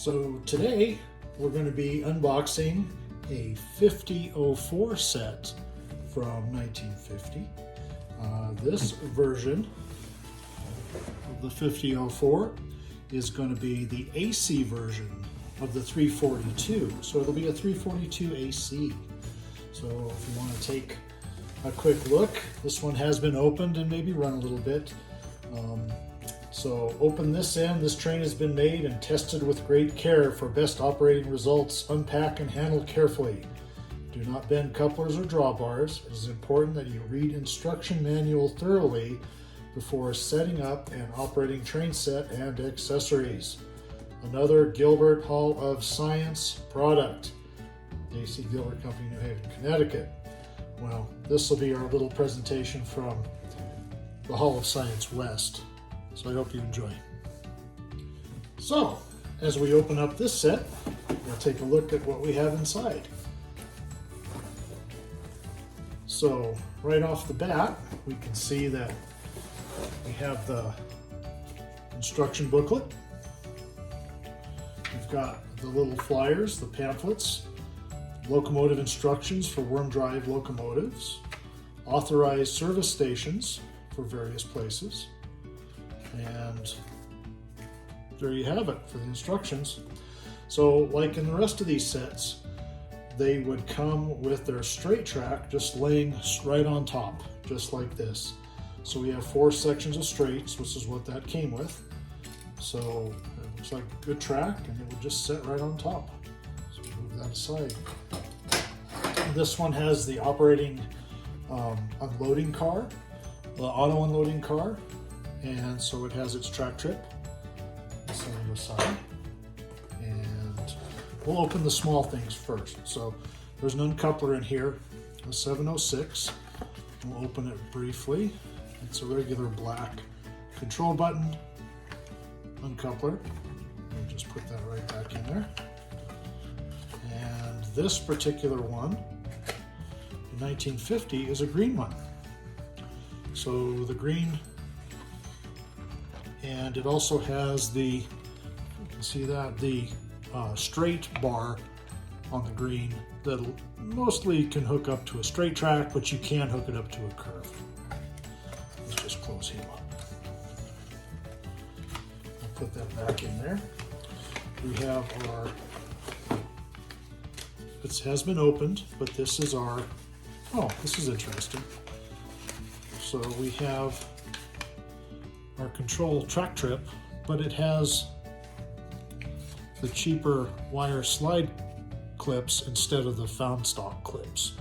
So today we're going to be unboxing a 5004 set from 1950. This version of the 5004 is going to be the AC version of the 342. So it'll be a 342 AC. So if you want to take a quick look, this one has been opened and maybe run a little bit. So open this end. This train has been made and tested with great care for best operating results. Unpack and handle carefully. Do not bend couplers or drawbars. It is important that you read instruction manual thoroughly before setting up and operating train set and accessories. Another Gilbert Hall of Science product. AC Gilbert Company, New Haven, Connecticut. Well, this will be our little presentation from the Hall of Science West. So I hope you enjoy. So, as we open up this set, we'll take a look at what we have inside. So, right off the bat, we can see that we have the instruction booklet. We've got the little flyers, the pamphlets, locomotive instructions for worm drive locomotives, authorized service stations for various places, and there you have it for the instructions. So like in the rest of these sets, they would come with their straight track just laying right on top, just like this. So we have 4 sections of straights, which is what that came with. So it looks like a good track and it would just sit right on top. So we'll move that aside. This one has the operating unloading car, the auto unloading car, and so it has its track trip. Set it aside, and we'll open the small things first. So there's an uncoupler in here, a 706. We'll open it briefly. It's a regular black control button uncoupler. We'll just put that right back in there. And this particular one, in 1950, is a green one. So the green, and it also has the, you can see that, the straight bar on the green that mostly can hook up to a straight track, but you can hook it up to a curve. Let's just close him up. I'll put that back in there. We have our, it has been opened, but this is our, oh, this is interesting. So we have our control track trip, but it has the cheaper wire slide clips instead of the found stock clips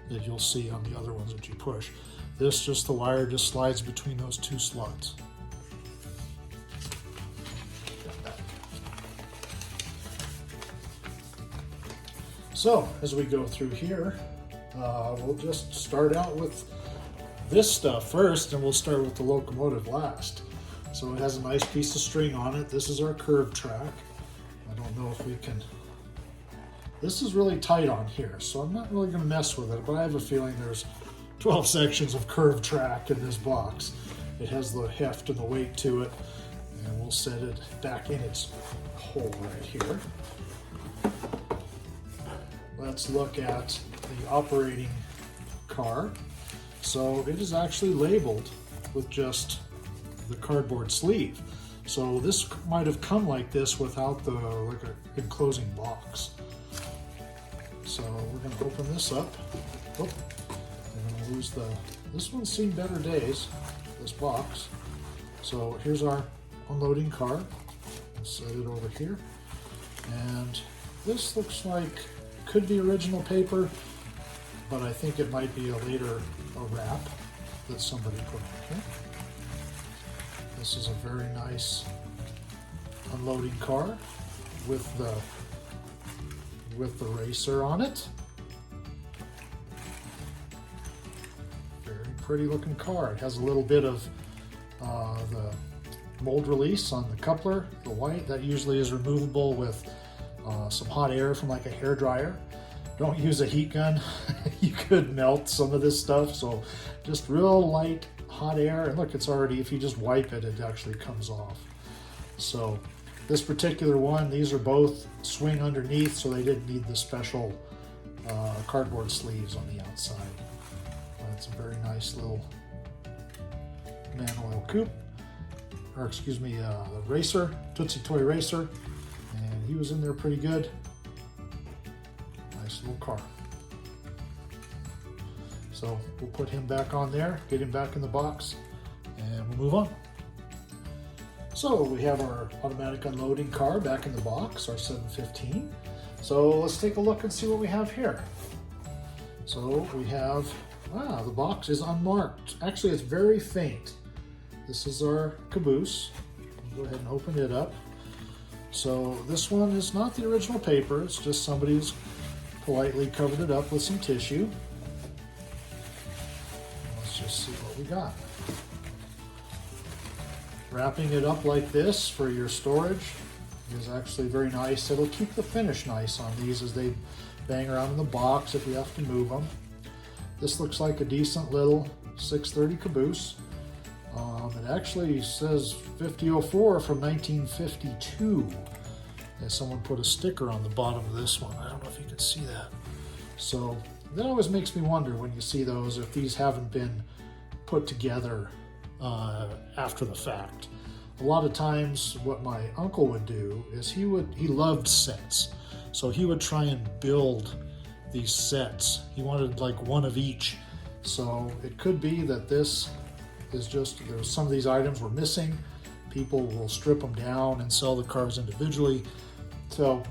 that you'll see on the other ones that you push. This, just the wire just slides between those 2 slots. So as we go through here, we'll just start out with this stuff first, and we'll start with the locomotive last. So it has a nice piece of string on it. This is our curved track. I don't know if we can, this is really tight on here, so I'm not really going to mess with it, but I have a feeling there's 12 sections of curved track in this box. It has the heft and the weight to it, and we'll set it back in its hole right here. Let's look at the operating car. So it is actually labeled with just the cardboard sleeve. So this might have come like this without the enclosing box. So we're going to open this up. Oh, I'm going to lose the, this one's seen better days, this box. So here's our unloading car. I'll set it over here. And this looks like, could be original paper, but I think it might be a later wrap that somebody put on here. This is a very nice unloading car with the racer on it. Very pretty looking car. It has a little bit of the mold release on the coupler, the white, that usually is removable with some hot air from like a hair dryer. Don't use a heat gun. You could melt some of this stuff, so just real light hot air, and look, it's already, if you just wipe it, it actually comes off. So This particular one, these are both swing underneath, so they didn't need the special cardboard sleeves on the outside. It's a very nice little man-oil coupe, or excuse me, the racer, Tootsie Toy Racer, and he was in there pretty good. Nice little car. So we'll put him back on there, get him back in the box, and we'll move on. So we have our automatic unloading car back in the box, our 715. So let's take a look and see what we have here. So we have, the box is unmarked. Actually, it's very faint. This is our caboose. I'll go ahead and open it up. So this one is not the original paper. It's just somebody's politely covered it up with some tissue. Let's just see what we got. Wrapping it up like this for your storage is actually very nice. It'll keep the finish nice on these as they bang around in the box if we have to move them. This looks like a decent little 630 caboose. It actually says 5004 from 1952. And someone put a sticker on the bottom of this one. I don't know if you can see that. So that always makes me wonder when you see those if these haven't been put together after the fact. A lot of times what my uncle would do is he loved sets. So he would try and build these sets. He wanted like one of each. So it could be that this is just, there's some of these items were missing. People will strip them down and sell the cars individually. So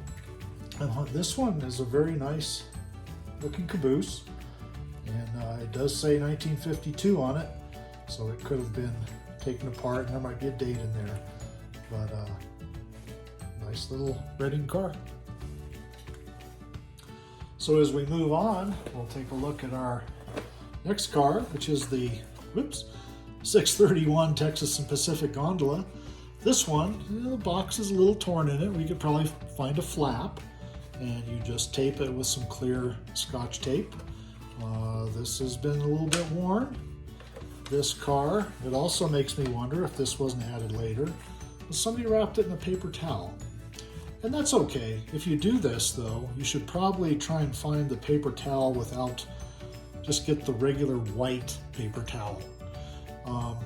this one is a very nice looking caboose. And it does say 1952 on it. So it could have been taken apart and there might be a date in there. But nice little Reading car. So as we move on, we'll take a look at our next car, which is the 631 Texas and Pacific Gondola. This one, the box is a little torn in it. We could probably find a flap and you just tape it with some clear Scotch tape. This has been a little bit worn. This car, it also makes me wonder if this wasn't added later. Somebody wrapped it in a paper towel. And that's okay. If you do this though, you should probably try and find the paper towel without, just get the regular white paper towel.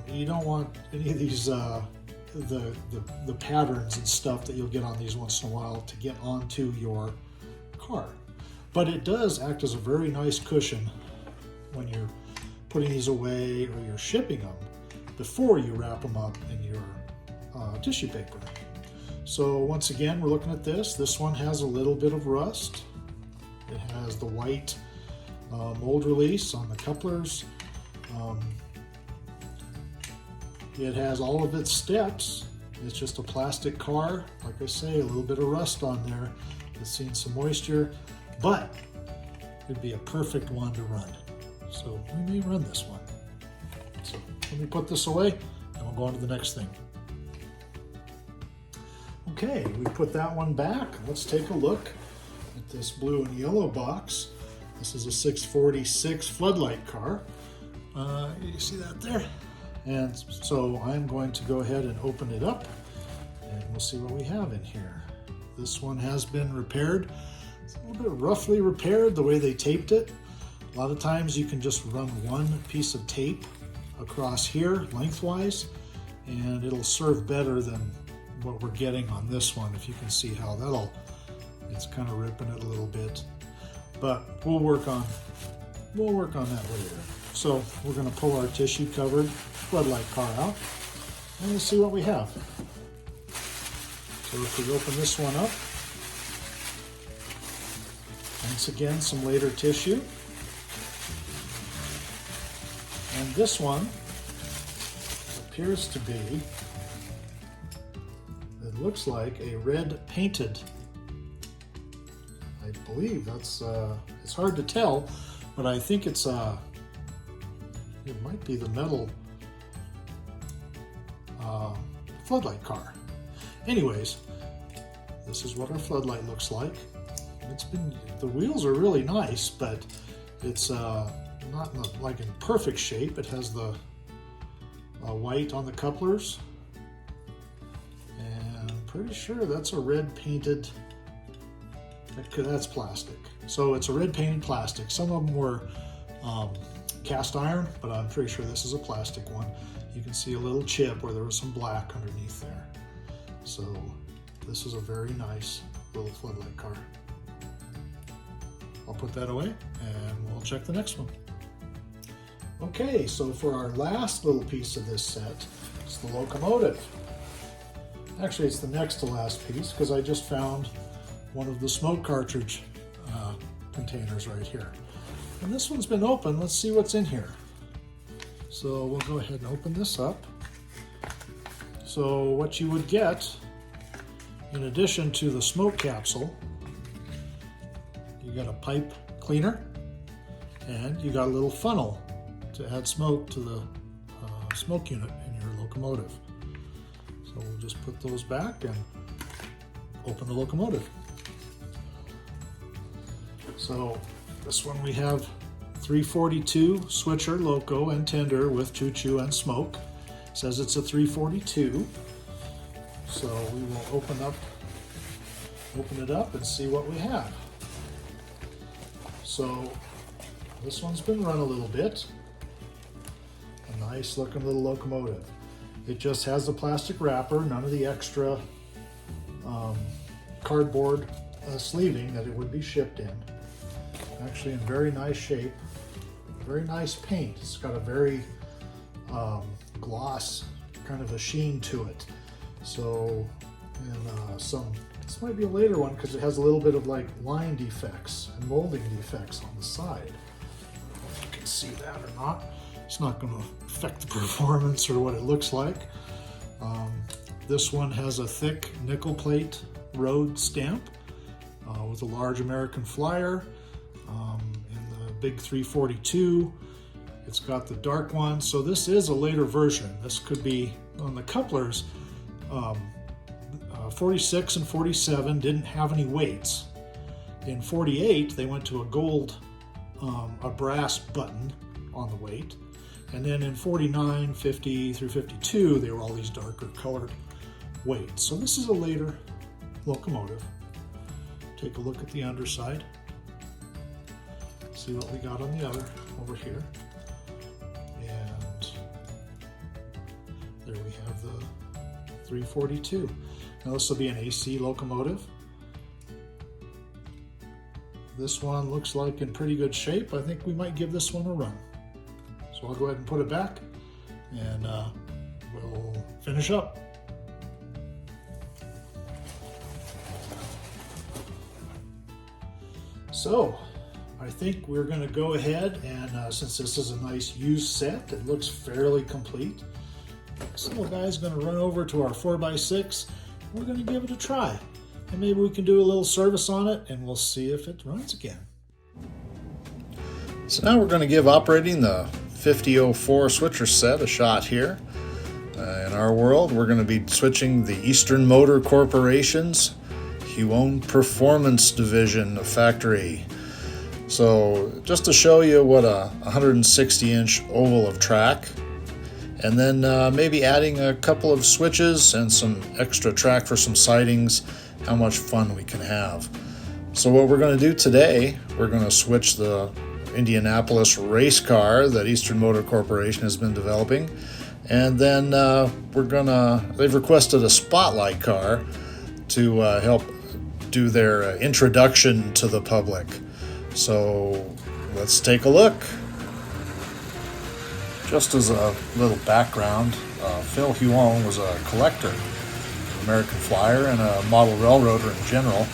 You don't want any of these, the patterns and stuff that you'll get on these once in a while to get onto your car. But it does act as a very nice cushion when you're putting these away or you're shipping them before you wrap them up in your tissue paper. So once again, we're looking at this. This one has a little bit of rust. It has the white mold release on the couplers. It has all of its steps. It's just a plastic car. Like I say, a little bit of rust on there. It's seen some moisture, but it'd be a perfect one to run. So we may run this one. So let me put this away and we'll go on to the next thing. Okay, we put that one back. Let's take a look at this blue and yellow box. This is a 646 floodlight car. You see that there? And so I'm going to go ahead and open it up and we'll see what we have in here. This one has been repaired. It's a little bit roughly repaired the way they taped it. A lot of times you can just run one piece of tape across here lengthwise and it'll serve better than what we're getting on this one. If you can see how it's kind of ripping it a little bit, but we'll work on that later. So we're going to pull our tissue covered floodlight car out and we'll see what we have. So if we open this one up, once again some later tissue, and this one appears to be, it looks like a red painted. I believe that's, it's hard to tell, but I think it's, it might be the metal floodlight car. Anyways, this is what our floodlight looks like. The wheels are really nice, but it's not like in perfect shape. It has the white on the couplers and pretty sure that's a red painted, that's plastic. So it's a red painted plastic. Some of them were cast iron, but I'm pretty sure this is a plastic one. You can see a little chip where there was some black underneath there. So this is a very nice little floodlight car. I'll put that away and we'll check the next one. Okay, so for our last little piece of this set, it's the locomotive. Actually, it's the next to last piece because I just found one of the smoke cartridge containers right here. And this one's been open. Let's see what's in here. So we'll go ahead and open this up. So what you would get, in addition to the smoke capsule, you got a pipe cleaner and you got a little funnel to add smoke to the smoke unit in your locomotive. So we'll just put those back and open the locomotive. So this one we have 342 switcher loco and tender with choo-choo and smoke. It says it's a 342. So we will open it up and see what we have. So this one's been run a little bit. A nice looking little locomotive. It just has the plastic wrapper, none of the extra cardboard sleeving that it would be shipped in. Actually in very nice shape, very nice paint. It's got a very gloss kind of a sheen to it. So, and this might be a later one because it has a little bit of like line defects and molding defects on the side. I don't know if you can see that or not. It's not going to affect the performance or what it looks like. This one has a thick nickel plate road stamp with a large American flyer in the big 342. It's got the dark one. So this is a later version. This could be on the couplers. 46 and 47 didn't have any weights. In 48, they went to a gold, a brass button on the weight. And then in 49, 50 through 52, they were all these darker colored weights. So this is a later locomotive. Take a look at the underside. See what we got on the other over here. And there we have the 342. Now this will be an AC locomotive. This one looks like in pretty good shape. I think we might give this one a run. So I'll go ahead and put it back and we'll finish up. So I think we're going to go ahead and since this is a nice used set, it looks fairly complete. So the guy's going to run over to our 4x6. We're going to give it a try. And maybe we can do a little service on it and we'll see if it runs again. So now we're going to give operating the 5004 switcher set a shot here. In our world, we're going to be switching the Eastern Motor Corporation's Huon Performance Division factory. So just to show you what a 160-inch oval of track, and then maybe adding a couple of switches and some extra track for some sidings, how much fun we can have. So what we're going to do today, we're going to switch the Indianapolis race car that Eastern Motor Corporation has been developing, and then they've requested a spotlight car to help do their introduction to the public. So let's take a look. Just as a little background, Phil Huon was a collector, American Flyer, and a model railroader in general.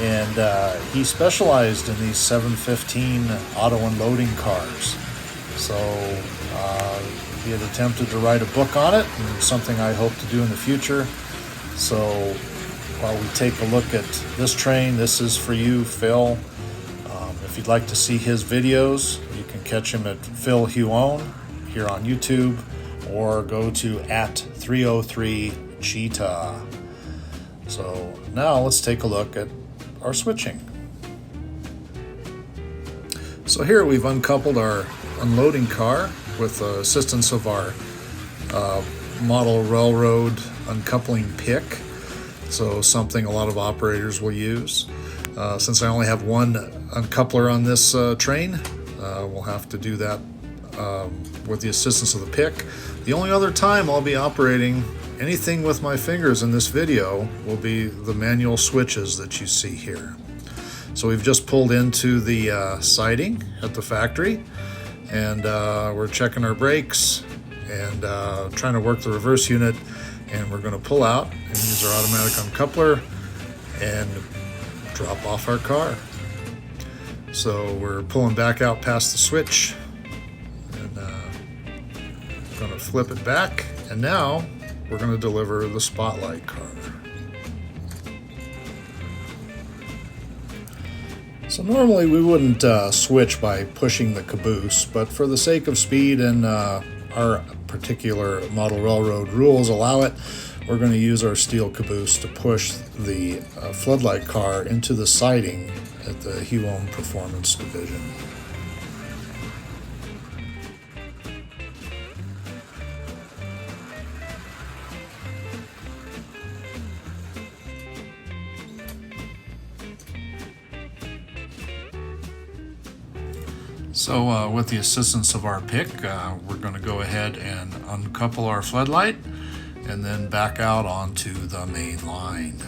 And he specialized in these 715 auto unloading cars. So he had attempted to write a book on it, and something I hope to do in the future. So while we take a look at this train, this is for you, Phil. If you'd like to see his videos, you can catch him at Phil Huon here on YouTube, or go to @303Cheetah. So now let's take a look at our switching. So here we've uncoupled our unloading car with the assistance of our model railroad uncoupling pick. so something a lot of operators will use. Since I only have one uncoupler on this train, we'll have to do that with the assistance of the pick. The only other time I'll be operating anything with my fingers in this video will be the manual switches that you see here. So we've just pulled into the siding at the factory, and we're checking our brakes and trying to work the reverse unit, and we're going to pull out and use our automatic uncoupler and drop off our car. So we're pulling back out past the switch and going to flip it back, and now we're going to deliver the spotlight car. So normally we wouldn't switch by pushing the caboose, but for the sake of speed and our particular model railroad rules allow it, we're going to use our steel caboose to push the floodlight car into the siding at the Huon Performance Division. So with the assistance of our pick, we're going to go ahead and uncouple our floodlight and then back out onto the main line.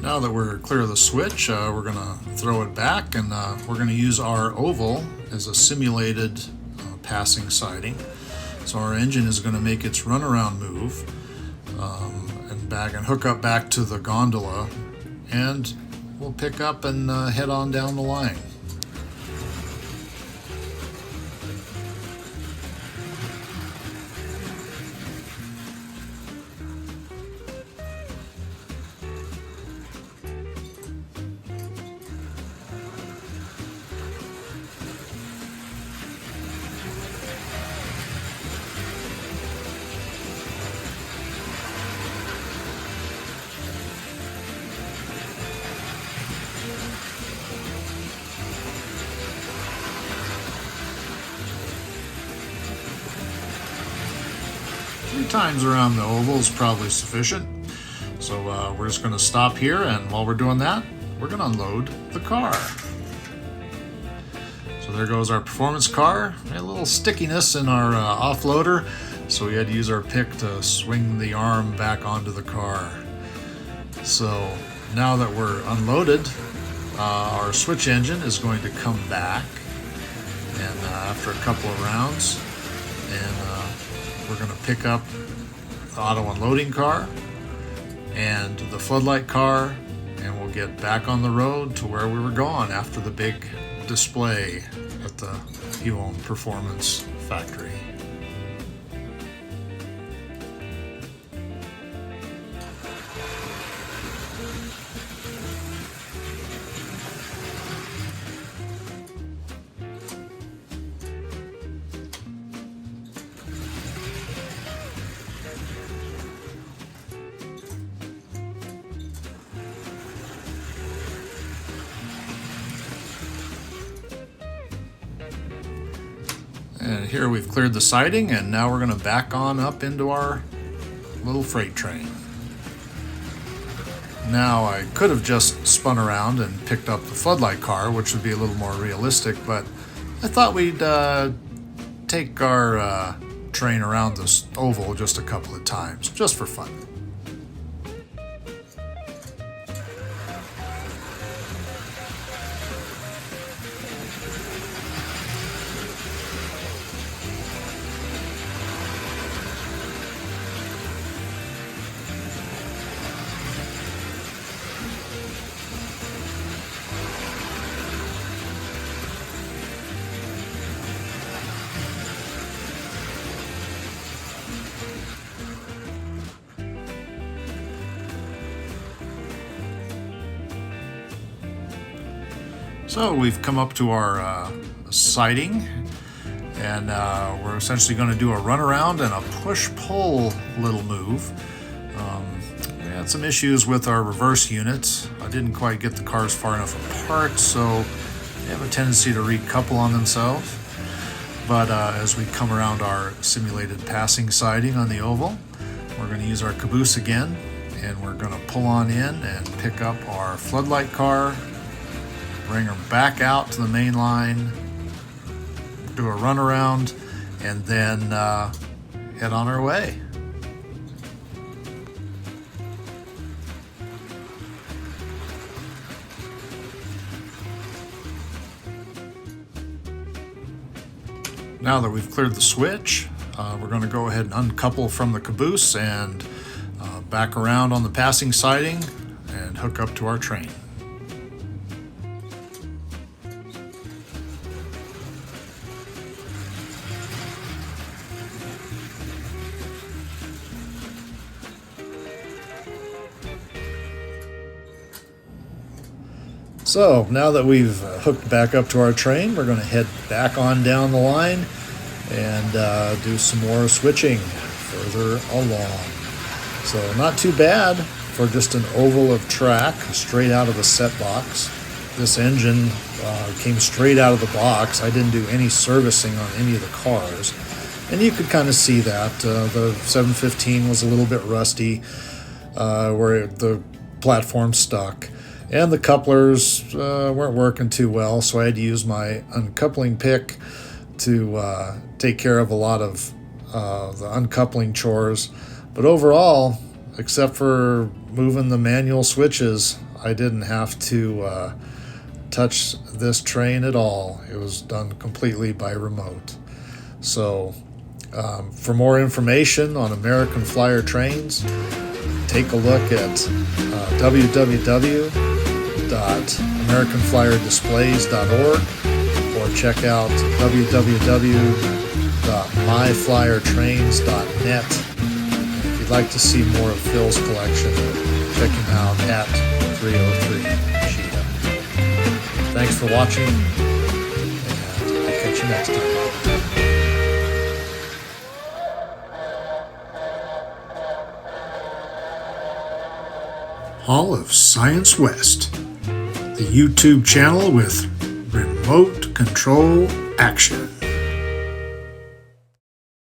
Now that we're clear of the switch, we're going to throw it back, and we're going to use our oval as a simulated passing siding. So our engine is going to make its runaround move and back and hook up back to the gondola, and we'll pick up and head on down the line. Three times around the oval is probably sufficient. So we're just going to stop here, and while we're doing that, we're going to unload the car. So there goes our performance car. We had a little stickiness in our offloader, so we had to use our pick to swing the arm back onto the car. So now that we're unloaded, our switch engine is going to come back, and after a couple of rounds, and we're going to pick up the auto unloading car and the floodlight car, and we'll get back on the road to where we were going after the big display at the Huon Performance Factory. And here we've cleared the siding, and now we're going to back on up into our little freight train. Now I could have just spun around and picked up the floodlight car, which would be a little more realistic, but I thought we'd take our train around this oval just a couple of times, just for fun. So we've come up to our siding, and we're essentially going to do a runaround and a push-pull little move. We had some issues with our reverse units. I didn't quite get the cars far enough apart, so they have a tendency to recouple on themselves. but as we come around our simulated passing siding on the oval, we're going to use our caboose again, and we're going to pull on in and pick up our floodlight car, bring her back out to the main line, do a runaround, and then head on our way. Now that we've cleared the switch, we're going to go ahead and uncouple from the caboose and back around on the passing siding and hook up to our train. So now that we've hooked back up to our train, we're going to head back on down the line and do some more switching further along. So not too bad for just an oval of track straight out of a set box. This engine came straight out of the box. I didn't do any servicing on any of the cars. And you could kind of see that. The 715 was a little bit rusty where the platform stuck. And the couplers weren't working too well, so I had to use my uncoupling pick to take care of a lot of the uncoupling chores. But overall, except for moving the manual switches, I didn't have to touch this train at all. It was done completely by remote. So for more information on American Flyer trains, take a look at www.americanflyerdisplays.org or check out www.myflyertrains.net. If you'd like to see more of Phil's collection, check him out at 303 Cheetah. Thanks for watching, and I'll catch you next time. Hall of Science West, the YouTube channel with remote control action.